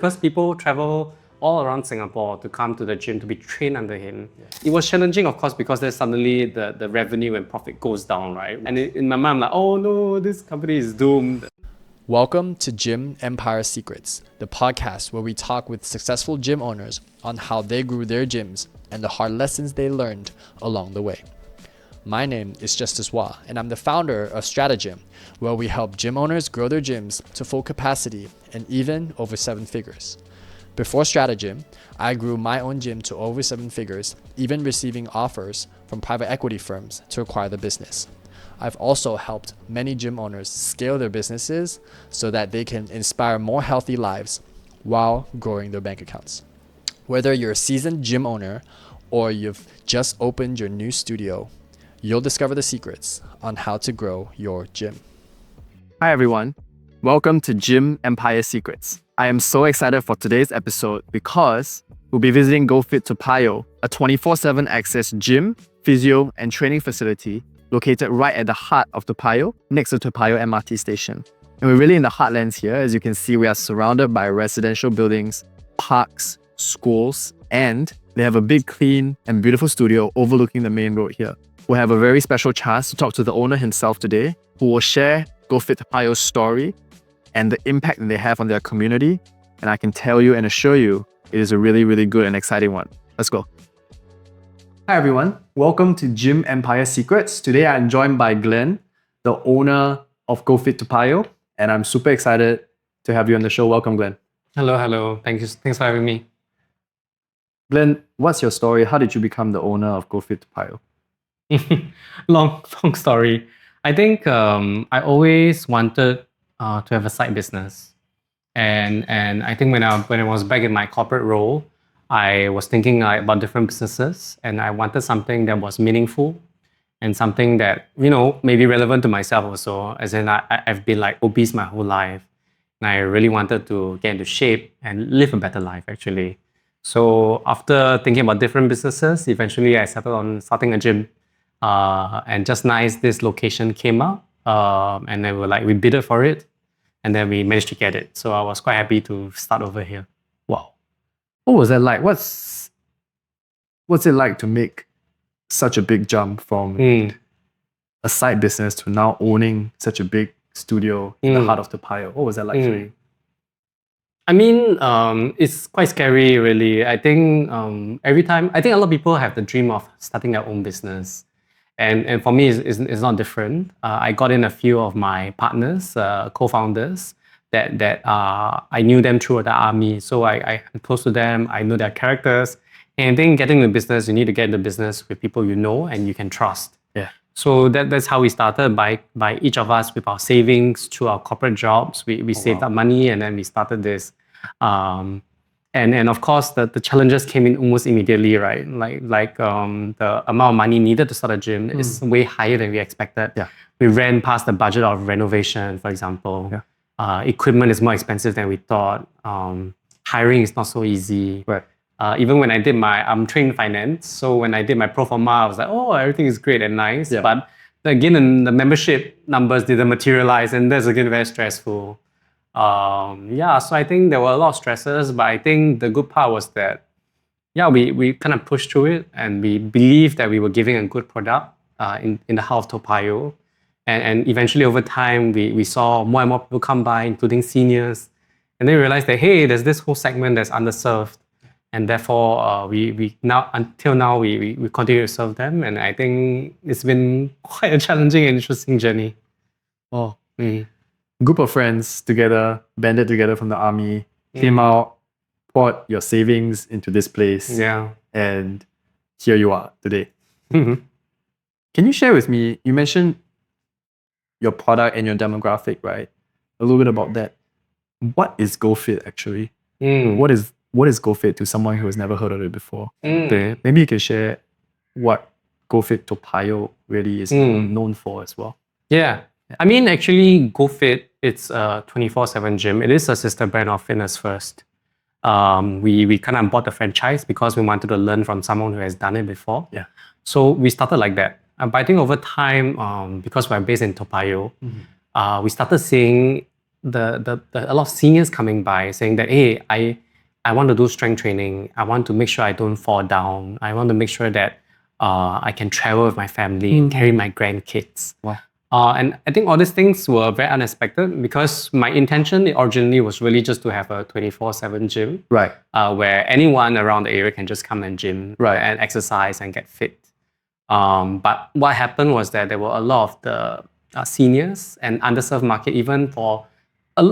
because people travel all around Singapore to come to the gym to be trained under him. It was challenging, of course, because then suddenly the revenue and profit goes down, right? And in my mind, I'm like, oh no, this company is doomed. Welcome to Gym Empire Secrets, the podcast where we talk with successful gym owners on how they grew their gyms and the hard lessons they learned along the way. My name is Justus, and I'm the founder of Stratagym, where we help gym owners grow their gyms to full capacity and even over 7 figures. Before Stratagym, I grew my own gym to over 7 figures, even receiving offers from private equity firms to acquire the business. I've also helped many gym owners scale their businesses so that they can inspire more healthy lives while growing their bank accounts. Whether you're a seasoned gym owner or you've just opened your new studio, you'll discover the secrets on how to grow your gym. Hi everyone, welcome to Gym Empire Secrets. I am so excited for today's episode because we'll be visiting Go Fit Toa Payoh, a 24/7 access gym, physio, and training facility located right at the heart of Toa Payoh, next to Toa Payoh MRT station. And we're really in the heartlands here. As you can see, we are surrounded by residential buildings, parks, schools, and they have a big, clean, and beautiful studio overlooking the main road here. We'll have a very special chance to talk to the owner himself today, who will share Go Fit Toa Payoh's story and the impact that they have on their community. And I can tell you and assure you, it is a really, really good and exciting one. Let's go. Hi everyone, welcome to Gym Empire Secrets. Today I'm joined by Glen, the owner of Go Fit Toa Payoh, and I'm super excited to have you on the show. Welcome, Glen. Hello. Thanks for having me. Glen, what's your story? How did you become the owner of Go Fit Toa Payoh? long story. I think I always wanted to have a side business, and I think when I was back in my corporate role, I was thinking about different businesses, and I wanted something that was meaningful and something that may be relevant to myself also. As in, I've been like obese my whole life, and I really wanted to get into shape and live a better life actually. So after thinking about different businesses, eventually I settled on starting a gym. And just nice, this location came up, and then we bid for it, and then we managed to get it. So I was quite happy to start over here. Wow. What was that like? What's it like to make such a big jump from a side business to now owning such a big studio in the heart of Toa Payoh? What was that like for you? I mean, it's quite scary, really. I think every time, I think a lot of people have the dream of starting their own business. And for me, it's not different. I got in a few of my partners, co-founders, that I knew them through the army. So I'm close to them. I know their characters. And I think getting into business, you need to get into business with people you know and you can trust. Yeah. So that's how we started, by each of us with our savings through our corporate jobs. We saved up money and then we started this. And of course, the challenges came in almost immediately, right? Like the amount of money needed to start a gym is way higher than we expected. Yeah. We ran past the budget of renovation, for example. Yeah. Equipment is more expensive than we thought. Hiring is not so easy. Right. Even when I did I'm trained in finance, so when I did my pro forma, I was like, oh, everything is great and nice. Yeah. But again, the membership numbers didn't materialize, and that's again very stressful. So I think there were a lot of stresses, but I think the good part was that, we kind of pushed through it, and we believed that we were giving a good product in the heart of Toa Payoh. And eventually over time, we saw more and more people come by, including seniors, and then we realized that, hey, there's this whole segment that's underserved. And therefore, we until now, we continue to serve them. And I think it's been quite a challenging and interesting journey. Oh. Group of friends together, banded together from the army, came out, poured your savings into this place. Yeah. And here you are today. Mm-hmm. Can you share with me, you mentioned your product and your demographic, right? A little bit about that. What is GoFit actually? What is GoFit to someone who has never heard of it before? Maybe you can share what Go Fit Toa Payoh really is known for as well. Yeah. I mean, actually, GoFit, it's a 24/7 gym. It is a sister brand of Fitness First. We kind of bought the franchise because we wanted to learn from someone who has done it before. Yeah. So we started like that. But I think over time, because we're based in Toa Payoh, we started seeing a lot of seniors coming by saying that, hey, I want to do strength training. I want to make sure I don't fall down. I want to make sure that I can travel with my family and carry my grandkids. Wow. And I think all these things were very unexpected because my intention originally was really just to have a 24/7 gym, Right. where anyone around the area can just come and gym and exercise and get fit. But what happened was that there were a lot of the seniors and underserved market, even for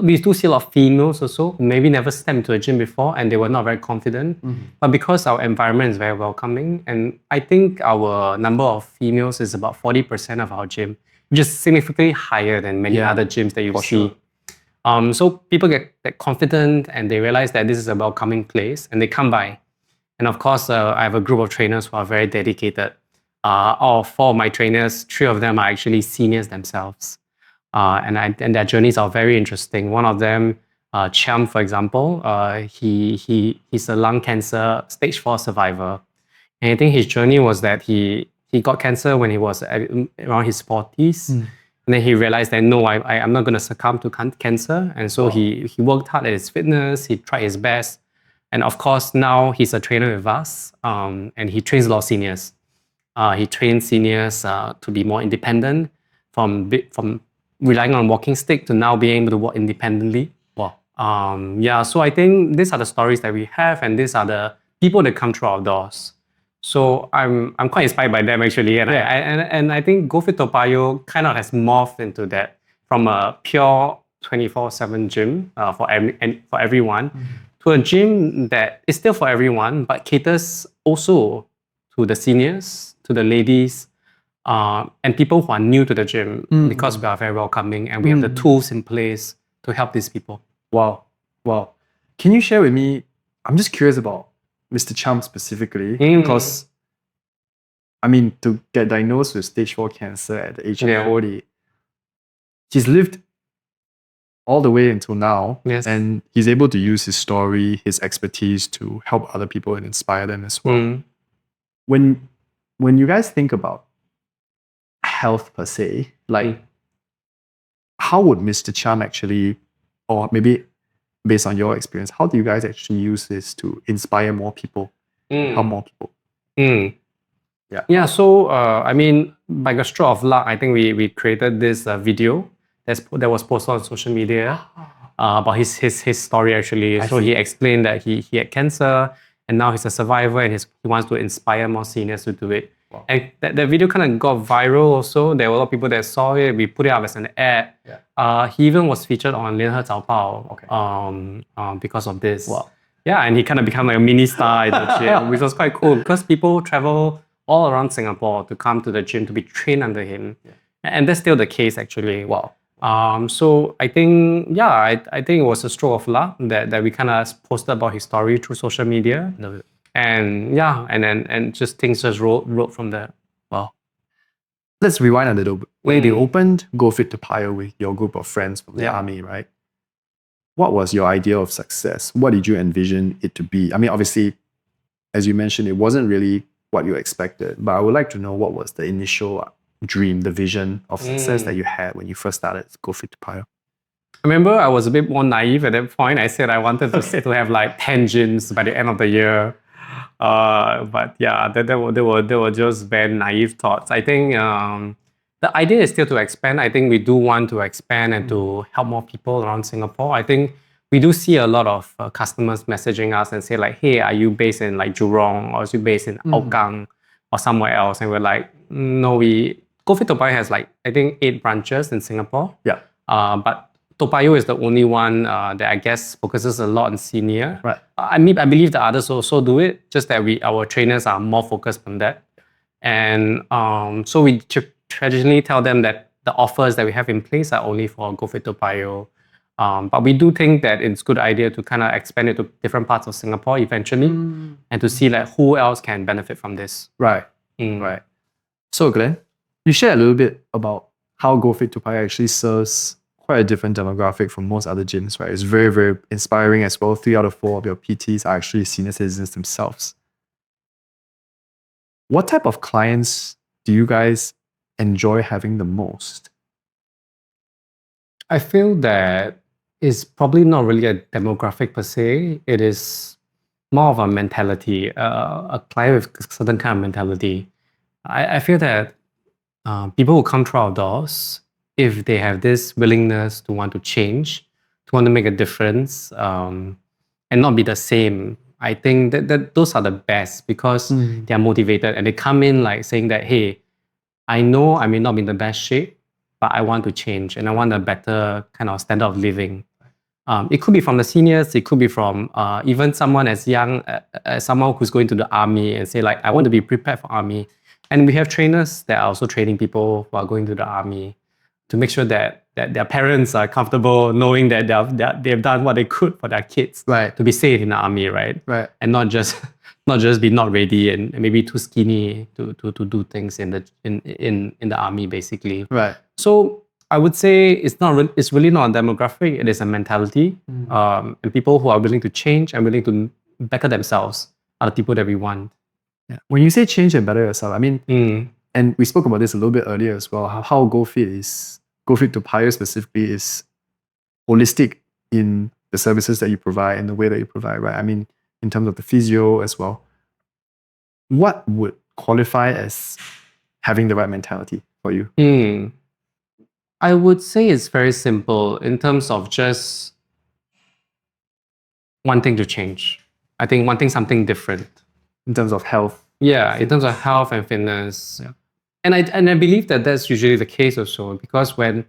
we do see a lot of females also who maybe never stepped into a gym before and they were not very confident. But because our environment is very welcoming, and I think our number of females is about 40% of our gym, which is significantly higher than many other gyms that you see. So people get confident and they realize that this is a welcoming place and they come by. And of course, I have a group of trainers who are very dedicated. All four of my trainers, three of them are actually seniors themselves. And their journeys are very interesting. One of them, Chiam, for example, he's a lung cancer stage 4 survivor. And I think his journey was that he got cancer when he was around his 40s. And then he realized that, no, I'm not going to succumb to cancer. And so he worked hard at his fitness. He tried his best. And of course, now he's a trainer with us. And he trains a lot of seniors. He trains seniors to be more independent from relying on walking stick to now being able to walk independently. Wow. So I think these are the stories that we have, and these are the people that come through our doors. So I'm quite inspired by them actually, and I think Go Fit Toa Payoh kind of has morphed into that from a pure 24/7 gym for everyone to a gym that is still for everyone but caters also to the seniors, to the ladies, and people who are new to the gym because we are very welcoming and we have the tools in place to help these people. Wow. Can you share with me? I'm just curious about Mr. Cham specifically because, I mean, to get diagnosed with stage 4 cancer at the age of 40, he's lived all the way until now, and he's able to use his story, his expertise to help other people and inspire them as well. When you guys think about health per se, like how would Mr. Cham actually, or maybe based on your experience, how do you guys actually use this to inspire more people, help more people? So I mean, by a stroke of luck, I think we created this video that was posted on social media about his story actually. So he explained that he had cancer and now he's a survivor and he wants to inspire more seniors to do it. Wow. And that video kind of got viral also. There were a lot of people that saw it. We put it up as an ad. He even was featured on 联合早报 because of this. Wow. Yeah, and he kind of became like a mini star in the gym, which was quite cool because people travel all around Singapore to come to the gym to be trained under him. And that's still the case actually. Wow. So I think, I think it was a stroke of luck that we kind of posted about his story through social media. And and just things just rolled from there. Wow. Let's rewind a little bit. When you opened Go Fit Toa Payoh with your group of friends from the army, right? What was your idea of success? What did you envision it to be? I mean, obviously, as you mentioned, it wasn't really what you expected, but I would like to know what was the initial dream, the vision of success that you had when you first started Go Fit Toa Payoh? I remember I was a bit more naive at that point. I said I wanted to have like 10 gyms by the end of the year. But yeah, they were just very naive thoughts. I think the idea is still to expand. I think we do want to expand and to help more people around Singapore. I think we do see a lot of customers messaging us and say like, hey, are you based in like Jurong or are you based in Hougang or somewhere else? And we're like, no, Go Fit Toa Payoh has like, I think 8 branches in Singapore. Yeah. But Toa Payoh is the only one that I guess focuses a lot on senior. Right. I believe the others also do it, just that our trainers are more focused on that. And so we traditionally tell them that the offers that we have in place are only for Go Fit Toa Payoh. But we do think that it's a good idea to kind of expand it to different parts of Singapore eventually and to see like who else can benefit from this. Right. Right. So Glen, you share a little bit about how Go Fit Toa Payoh actually serves quite a different demographic from most other gyms, right? It's very, very inspiring as well. 3 out of 4 of your PTs are actually senior citizens themselves. What type of clients do you guys enjoy having the most? I feel that is probably not really a demographic per se. It is more of a mentality, a client with a certain kind of mentality. I feel that people who come through our doors, if they have this willingness to want to change, to want to make a difference, and not be the same, I think that those are the best because they're motivated and they come in like saying that, hey, I know I may not be in the best shape, but I want to change and I want a better kind of standard of living. It could be from the seniors, it could be from even someone as young as someone who's going to the army and say like, I want to be prepared for army. And we have trainers that are also training people who are going to the army to make sure that their parents are comfortable knowing that they've done what they could for their kids to be safe in the army, right? And not just be not ready and maybe too skinny to do things in the army, basically. So I would say it's really not a demographic, it is a mentality. And people who are willing to change and willing to better themselves are the people that we want. Yeah. When you say change and better yourself, I mean, and we spoke about this a little bit earlier as well, how Go Fit Toa Payoh specifically is holistic in the services that you provide and the way that you provide, right? I mean, in terms of the physio as well. What would qualify as having the right mentality for you? I would say it's very simple in terms of just wanting to change. I think wanting something different. In terms of health. Yeah, in terms of health and fitness. Yeah. And I believe that that's usually the case also because when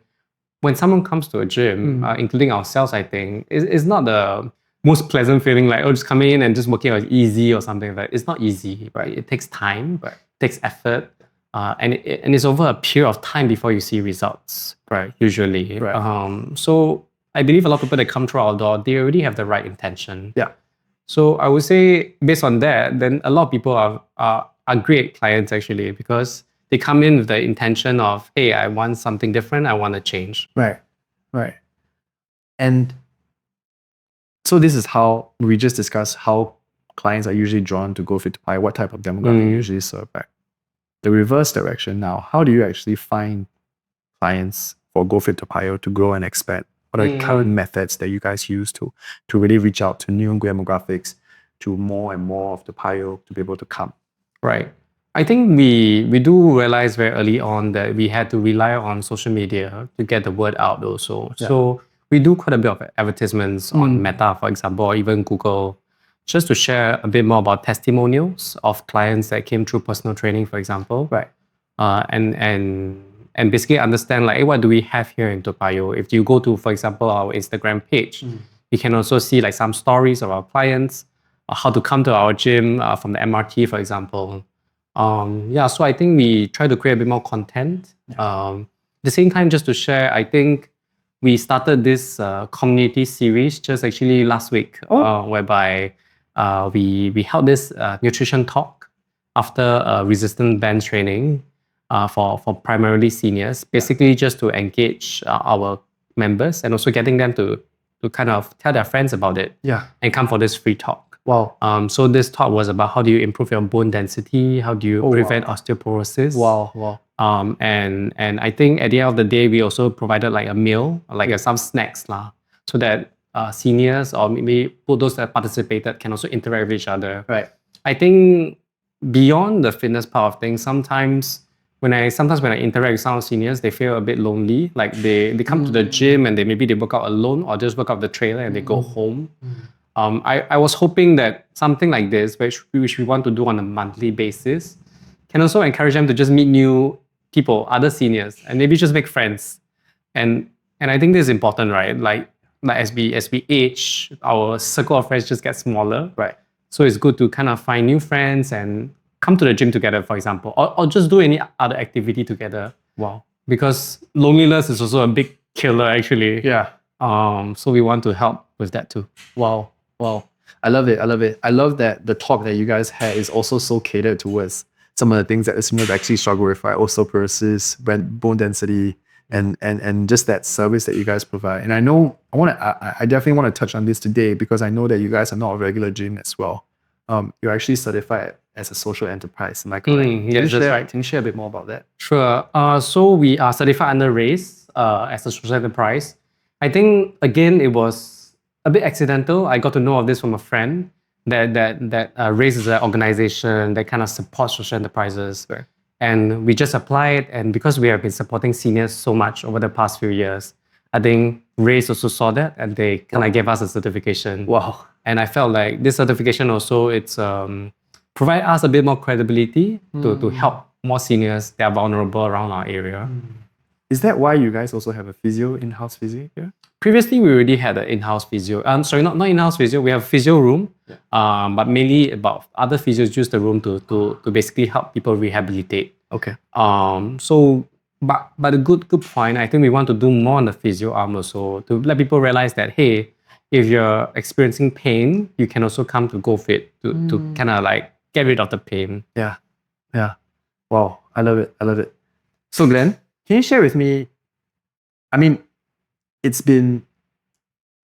someone comes to a gym, including ourselves, I think, it's not the most pleasant feeling like, just coming in and just working out is easy or something like that. It's not easy, right? It takes time, it takes effort. And it's over a period of time before you see results, usually. So I believe a lot of people that come through our door, they already have the right intention. Yeah. So I would say based on that, then a lot of people are great clients actually because they come in with the intention of, hey, I want something different, I want to change. Right. And so this is how we just discussed how clients are usually drawn to Go Fit Toa Payoh, what type of demographic you usually serve back. The reverse direction now, how do you actually find clients for Go Fit Toa Payoh to grow and expand? What are the current methods that you guys use to really reach out to new demographics, to more and more of the Payoh to be able to come? Right. I think we do realize very early on that we had to rely on social media to get the word out also. Yeah. So we do quite a bit of advertisements on Meta, for example, or even Google, just to share a bit more about testimonials of clients that came through personal training, for example. And basically understand like, hey, what do we have here in Toa Payoh? If you go to, for example, our Instagram page, you can also see like some stories of our clients, how to come to our gym from the MRT, for example. So I think we try to create a bit more content. At the same time, just to share, I think we started this community series just actually last week, whereby we held this nutrition talk after resistance band training for primarily seniors, basically just to engage our members and also getting them to kind of tell their friends about it and come for this free talk. Wow. So this talk was about how do you improve your bone density, how do you prevent osteoporosis. Wow. And I think at the end of the day, we also provided like a meal, like some snacks so that seniors or maybe those that participated can also interact with each other. Right. I think beyond the fitness part of things, sometimes when I interact with some seniors, they feel a bit lonely. Like they come to the gym and they work out alone or just work out the trailer and they go home. I was hoping that something like this, which we want to do on a monthly basis, can also encourage them to just meet new people, other seniors, and maybe just make friends. And I think this is important, right? Like as we age, our circle of friends just gets smaller. Right. So it's good to kind of find new friends and come to the gym together, for example, or just do any other activity together. Wow. Because loneliness is also a big killer, actually. Yeah. So we want to help with that too. Wow. I love it. I love that the talk that you guys had is also so catered towards some of the things that the seniors actually struggle with, right? Osteoporosis, bone density, and just that service that you guys provide. And I definitely want to touch on this today because I know that you guys are not a regular gym as well. You're actually certified as a social enterprise. Am I correct? Yes, that's right. Can you share a bit more about that? Sure. So we are certified under RACE as a social enterprise. I think again it was a bit accidental. I got to know of this from a friend that raises an organization that kind of supports social enterprises. Right. And we just applied, and because we have been supporting seniors so much over the past few years, I think Raise also saw that and they kind of gave us a certification. Wow. And I felt like this certification also provide us a bit more credibility to help more seniors that are vulnerable around our area. Is that why you guys also have a in-house physio here? Previously, we already had an in-house physio. Sorry, not in-house physio. We have a physio room, but mainly about other physios use the room to basically help people rehabilitate. Okay. But a good point. I think we want to do more on the physio arm also to let people realize that hey, if you're experiencing pain, you can also come to GoFit to kind of like get rid of the pain. Yeah. Wow, I love it. So Glenn, can you share with me, I mean, it's been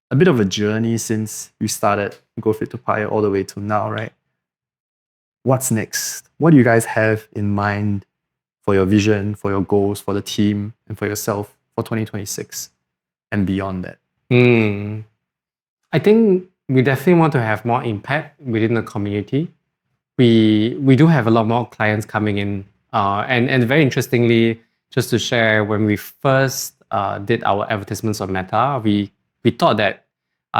a bit of a journey since you started Go Fit Toa Payoh all the way to now, right? What's next? What do you guys have in mind for your vision, for your goals, for the team, and for yourself for 2026 and beyond that? I think we definitely want to have more impact within the community. We do have a lot more clients coming in, and very interestingly, just to share, when we first did our advertisements on Meta, we thought that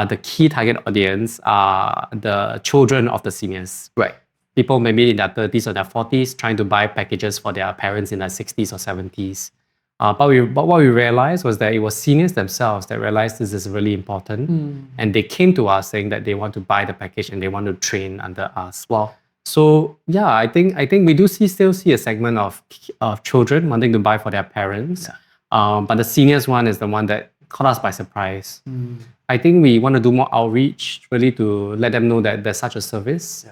the key target audience are the children of the seniors. Right. People maybe in their 30s or their 40s trying to buy packages for their parents in their 60s or 70s. But what we realized was that it was seniors themselves that realized this is really important. And they came to us saying that they want to buy the package and they want to train under us. Wow. So yeah, I think we do still see a segment of children wanting to buy for their parents. But the seniors one is the one that caught us by surprise. I think we want to do more outreach really to let them know that there's such a service.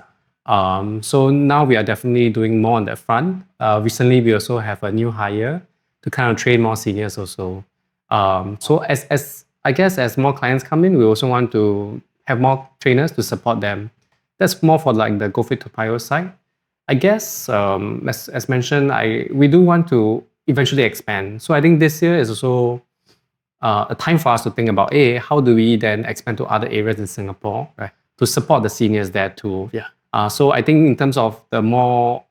So now we are definitely doing more on that front. Recently, we also have a new hire to kind of train more seniors also. So as I guess as more clients come in, we also want to have more trainers to support them. That's more for like the Go Fit Toa Payoh side. I guess as mentioned, we do want to eventually expand. So I think this year is also a time for us to think about, hey, how do we then expand to other areas in Singapore to support the seniors there too. So I think in terms of the more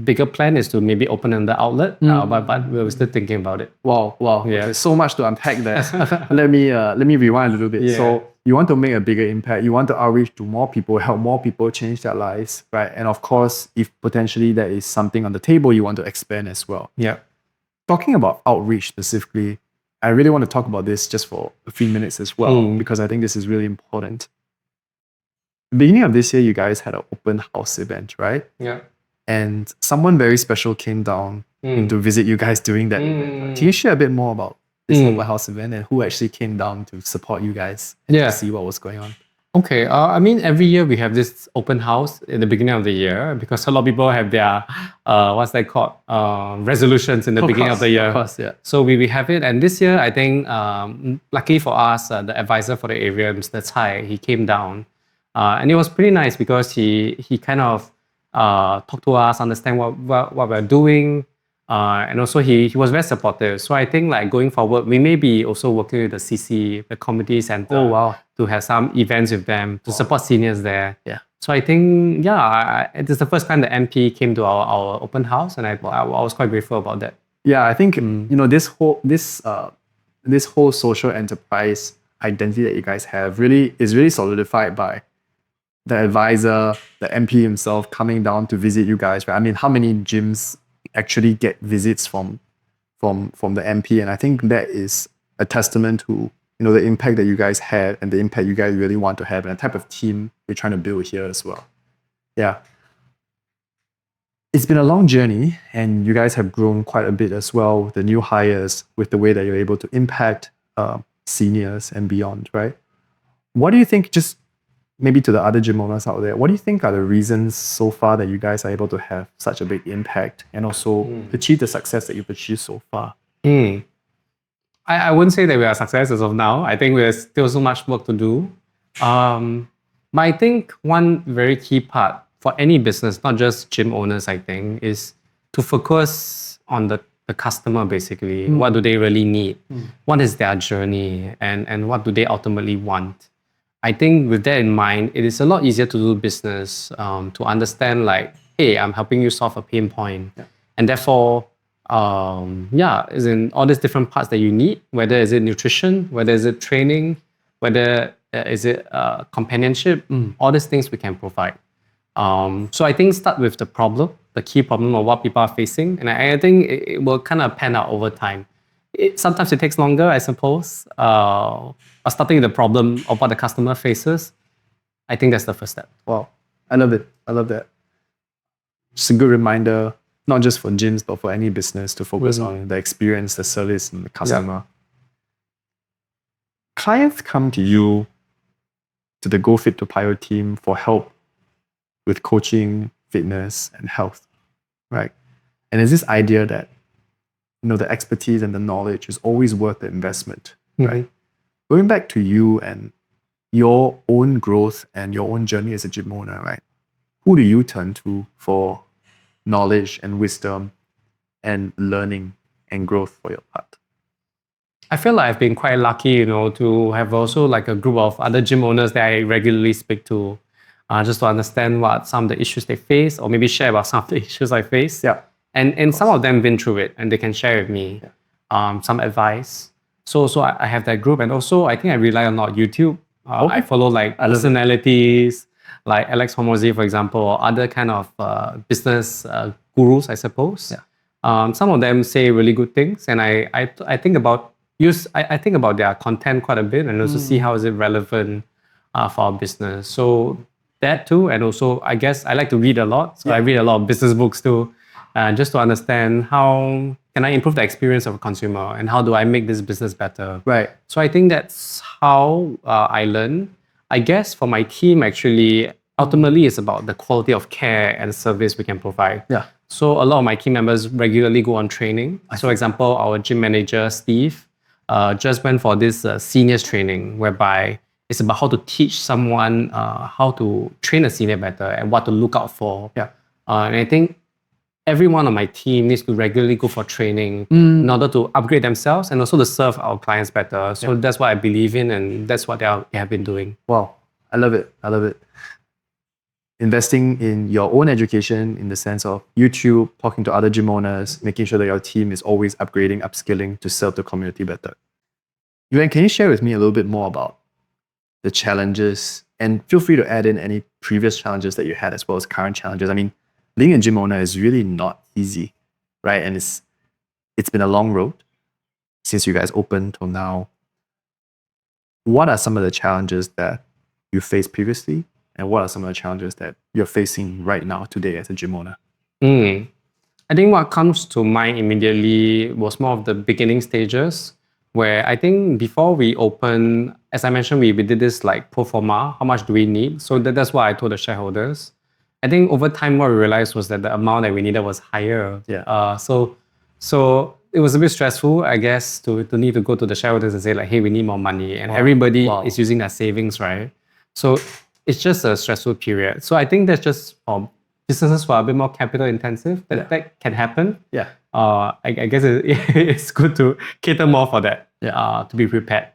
bigger plan is to maybe open another outlet, but we're still thinking about it. Wow. Yeah. There's so much to unpack there. let me rewind a little bit. Yeah. So you want to make a bigger impact. You want to outreach to more people, help more people change their lives, right? And of course, if potentially there is something on the table, you want to expand as well. Yeah. Talking about outreach specifically, I really want to talk about this just for a few minutes as well, because I think this is really important. Beginning of this year, you guys had an open house event, right? Yeah. And someone very special came down to visit you guys during that event. Can you share a bit more about this open house event and who actually came down to support you guys and to see what was going on? Okay. I mean, every year we have this open house in the beginning of the year because a lot of people have their what's that called, resolutions in the beginning of the year. Of course, yeah. So we have it, and this year I think luckily for us, the advisor for the area, Mr. Tsai, he came down, and it was pretty nice because he kind of talked to us, understand what we're doing, and also he was very supportive. So I think like going forward, we may be also working with the CC, the community center, to have some events with them to support seniors there. Yeah. So I think it is the first time the MP came to our open house, and I was quite grateful about that. Yeah, I think this whole social enterprise identity that you guys have is really solidified by the advisor, the MP himself coming down to visit you guys, right? I mean, how many gyms actually get visits from the MP? And I think that is a testament to the impact that you guys had and the impact you guys really want to have and the type of team you're trying to build here as well. Yeah. It's been a long journey and you guys have grown quite a bit as well with the new hires, with the way that you're able to impact seniors and beyond, right? What do you think, just maybe to the other gym owners out there, what do you think are the reasons so far that you guys are able to have such a big impact and also achieve the success that you've achieved so far? I wouldn't say that we are success as of now. I think there's still so much work to do. But I think one very key part for any business, not just gym owners, I think, is to focus on the the customer basically. What do they really need? What is their journey? And what do they ultimately want? I think with that in mind, it is a lot easier to do business, to understand like, hey, I'm helping you solve a pain point. And therefore, is in all these different parts that you need, whether is it nutrition, whether is it training, whether is it companionship, all these things we can provide. So I think start with the problem, the key problem of what people are facing. And I think it will kind of pan out over time. Sometimes it takes longer, I suppose. But starting with the problem of what the customer faces, I think that's the first step. Wow, I love it. I love that. Just a good reminder, not just for gyms, but for any business to focus on the experience, the service, and the customer. Clients come to you, to the Go Fit Toa Payoh team for help with coaching, fitness, and health, right? And there's this idea that, the expertise and the knowledge is always worth the investment, right? Going back to you and your own growth and your own journey as a gym owner, right? Who do you turn to for knowledge and wisdom and learning and growth for your part? I feel like I've been quite lucky, to have also like a group of other gym owners that I regularly speak to, just to understand what some of the issues they face, or maybe share about some of the issues I face. Yeah. And some of them been through it, and they can share with me some advice. So I have that group, and also I think I rely on a lot on YouTube. I follow like personalities like Alex Hormozy, for example, or other kind of business gurus, I suppose. Some of them say really good things, and I think about I think about their content quite a bit, and also see how is it relevant for our business. So that too, and also I guess I like to read a lot, so I read a lot of business books too, just to understand how can I improve the experience of a consumer, and how do I make this business better. Right. So I think that's how I learn. I guess for my team, actually, ultimately it's about the quality of care and service we can provide. Yeah. So a lot of my team members regularly go on training. So for example, our gym manager, Steve, just went for this seniors training, whereby it's about how to teach someone how to train a senior better and what to look out for. And I think everyone on my team needs to regularly go for training in order to upgrade themselves and also to serve our clients better. So that's what I believe in, and that's what they have been doing. Wow, I love it. I love it. Investing in your own education in the sense of YouTube, talking to other gym owners, making sure that your team is always upgrading, upskilling to serve the community better. Yuan, can you share with me a little bit more about the challenges, and feel free to add in any previous challenges that you had as well as current challenges? I mean, being a gym owner is really not easy, right? And it's been a long road since you guys opened till now. What are some of the challenges that you faced previously, and what are some of the challenges that you're facing right now today as a gym owner? I think what comes to mind immediately was more of the beginning stages, where I think before we opened, as I mentioned, we did this like pro forma, how much do we need? So that's what I told the shareholders. I think over time, what we realized was that the amount that we needed was higher. So it was a bit stressful, I guess, to need to go to the shareholders and say like, hey, we need more money. And everybody is using their savings, right? So it's just a stressful period. So I think that's just businesses who are a bit more capital intensive, that can happen. I guess it's good to cater more for that, to be prepared.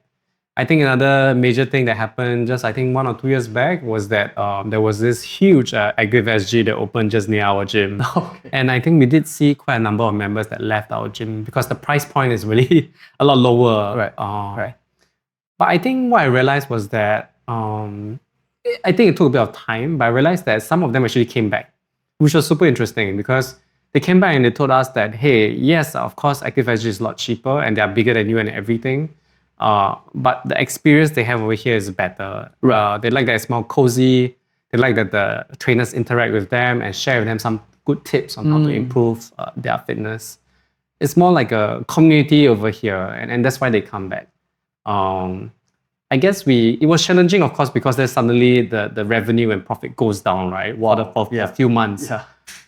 I think another major thing that happened just, I think 1 or 2 years back was that there was this huge Active SG that opened just near our gym. And I think we did see quite a number of members that left our gym because the price point is really a lot lower. But I think what I realized was that, I think it took a bit of time, but I realized that some of them actually came back, which was super interesting because they came back and they told us that, hey, yes, of course, Active SG is a lot cheaper and they are bigger than you and everything. But the experience they have over here is better. They like that it's more cozy. They like that the trainers interact with them and share with them some good tips on how to improve their fitness. It's more like a community over here, and that's why they come back. I guess it was challenging, of course, because there's suddenly the revenue and profit goes down, right? For a few months.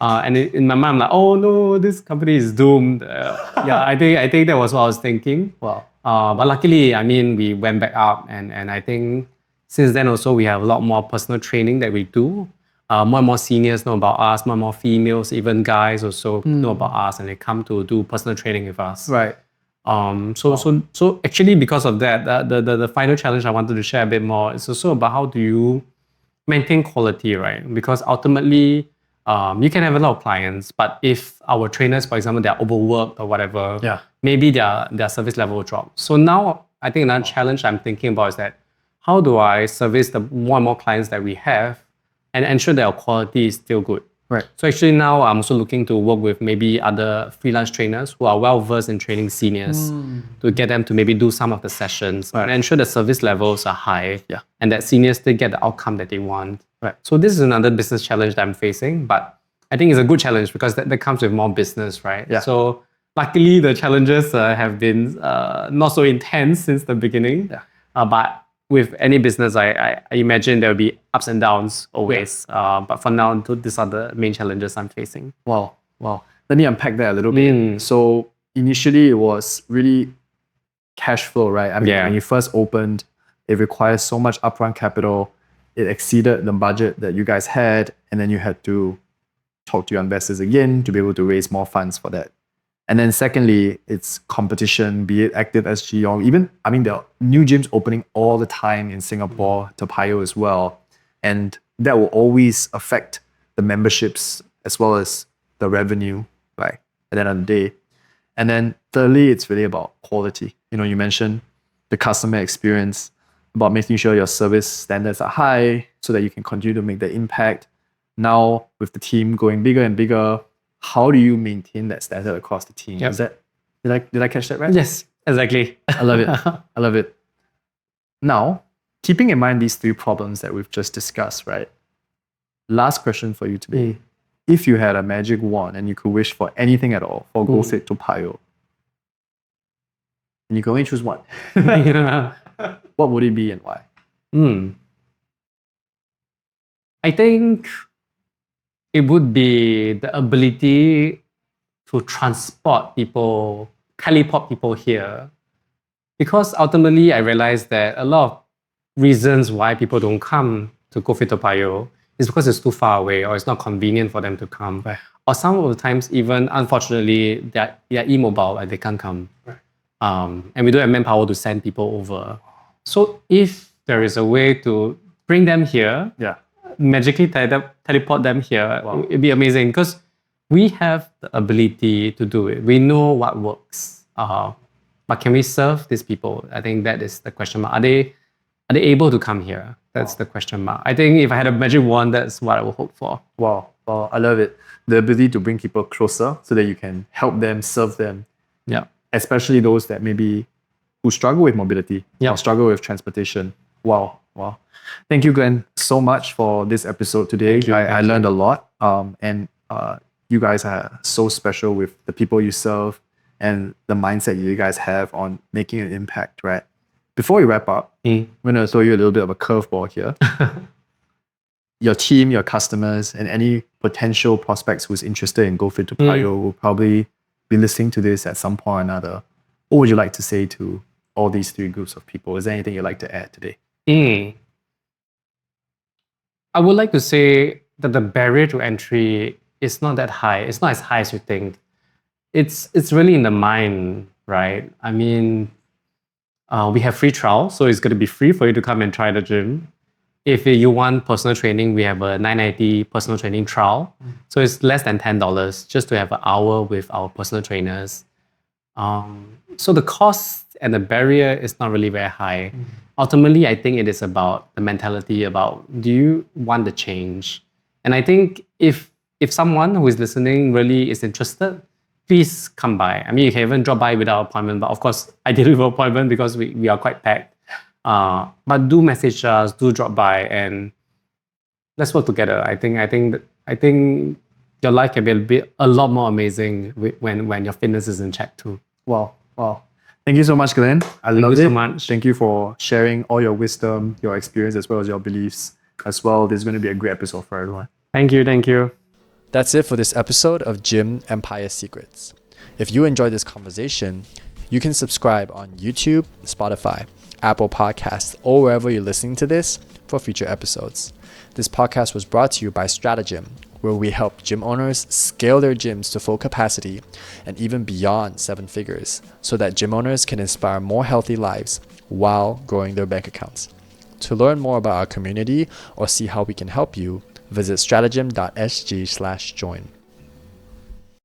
And in my mind, I'm like, oh no, this company is doomed. I think that was what I was thinking. But luckily, I mean, we went back up, and I think since then also we have a lot more personal training that we do. more and more seniors know about us, more and more females, even guys also know about us, and they come to do personal training with us. Right. So actually, because of that, the final challenge I wanted to share a bit more is also about how do you maintain quality, right? Because ultimately, you can have a lot of clients, but if our trainers, for example, they're overworked or whatever, maybe their service level will drop. So now, I think another challenge I'm thinking about is that how do I service the more and more clients that we have and ensure that our quality is still good? Right. So actually now I'm also looking to work with maybe other freelance trainers who are well versed in training seniors to get them to maybe do some of the sessions and ensure the service levels are high and that seniors still get the outcome that they want. Right. So this is another business challenge that I'm facing, but I think it's a good challenge because that comes with more business, right? Yeah. So luckily the challenges have been not so intense since the beginning, but with any business, I imagine there will be ups and downs always. But for now, these are the main challenges I'm facing. Wow. Let me unpack that a little bit. So initially, it was really cash flow, right? I mean, when you first opened, it requires so much upfront capital. It exceeded the budget that you guys had, and then you had to talk to your investors again to be able to raise more funds for that. And then secondly, it's competition, be it Active SG or even, I mean, there are new gyms opening all the time in Singapore, Toa Payoh as well. And that will always affect the memberships as well as the revenue, right, at the end of the day. And then thirdly, it's really about quality. You mentioned the customer experience, about making sure your service standards are high so that you can continue to make the impact. Now, with the team going bigger and bigger, how do you maintain that standard across the team? Is that did I catch that right? Yes, exactly. I love it. I love it. Now, keeping in mind these three problems that we've just discussed, right? Last question for you today. If you had a magic wand and you could wish for anything at all for Go Fit Toa Payoh, and you can only choose one, what would it be and why? I think it would be the ability to teleport people here. Because ultimately, I realized that a lot of reasons why people don't come to Go Fit Toa Payoh is because it's too far away or it's not convenient for them to come. Right. Or some of the times, even unfortunately, they're immobile and they can't come. Right. And we don't have manpower to send people over. So if there is a way to bring them here, magically teleport them here, it'd be amazing because we have the ability to do it. We know what works. But can we serve these people? I think that is the question mark. Are they able to come here? That's the question mark. I think if I had a magic wand, that's what I would hope for. Wow, I love it. The ability to bring people closer so that you can help them, serve them. Yeah. Especially those that maybe who struggle with mobility or struggle with transportation. Wow. Thank you, Glen, so much for this episode today. I learned a lot. And you guys are so special with the people you serve and the mindset you guys have on making an impact, right? Before we wrap up, I'm going to throw you a little bit of a curveball here. Your team, your customers, and any potential prospects who's interested in Go Fit Toa Payoh will probably be listening to this at some point or another. What would you like to say to all these three groups of people? Is there anything you'd like to add today? I would like to say that the barrier to entry is not that high. It's not as high as you think. It's really in the mind, right? I mean, we have free trial, so it's going to be free for you to come and try the gym. If you want personal training, we have a $9.90 personal training trial. So it's less than $10 just to have an hour with our personal trainers. So the cost and the barrier is not really very high. Ultimately, I think it is about the mentality about, do you want the change? And I think if someone who is listening really is interested, please come by. I mean, you can even drop by without appointment, but of course, I did with an appointment because we are quite packed. But do message us, do drop by, and let's work together. I think your life can be a lot more amazing when your fitness is in check too. Wow. Thank you so much, Glen. I loved it. Thank you so much. Thank you for sharing all your wisdom, your experience, as well as your beliefs as well. This is going to be a great episode for everyone. Thank you. That's it for this episode of Gym Empire Secrets. If you enjoyed this conversation, you can subscribe on YouTube, Spotify, Apple Podcasts, or wherever you're listening to this for future episodes. This podcast was brought to you by Stratagym, where we help gym owners scale their gyms to full capacity and even beyond 7 figures so that gym owners can inspire more healthy lives while growing their bank accounts. To learn more about our community or see how we can help you, visit stratagym.sg/join.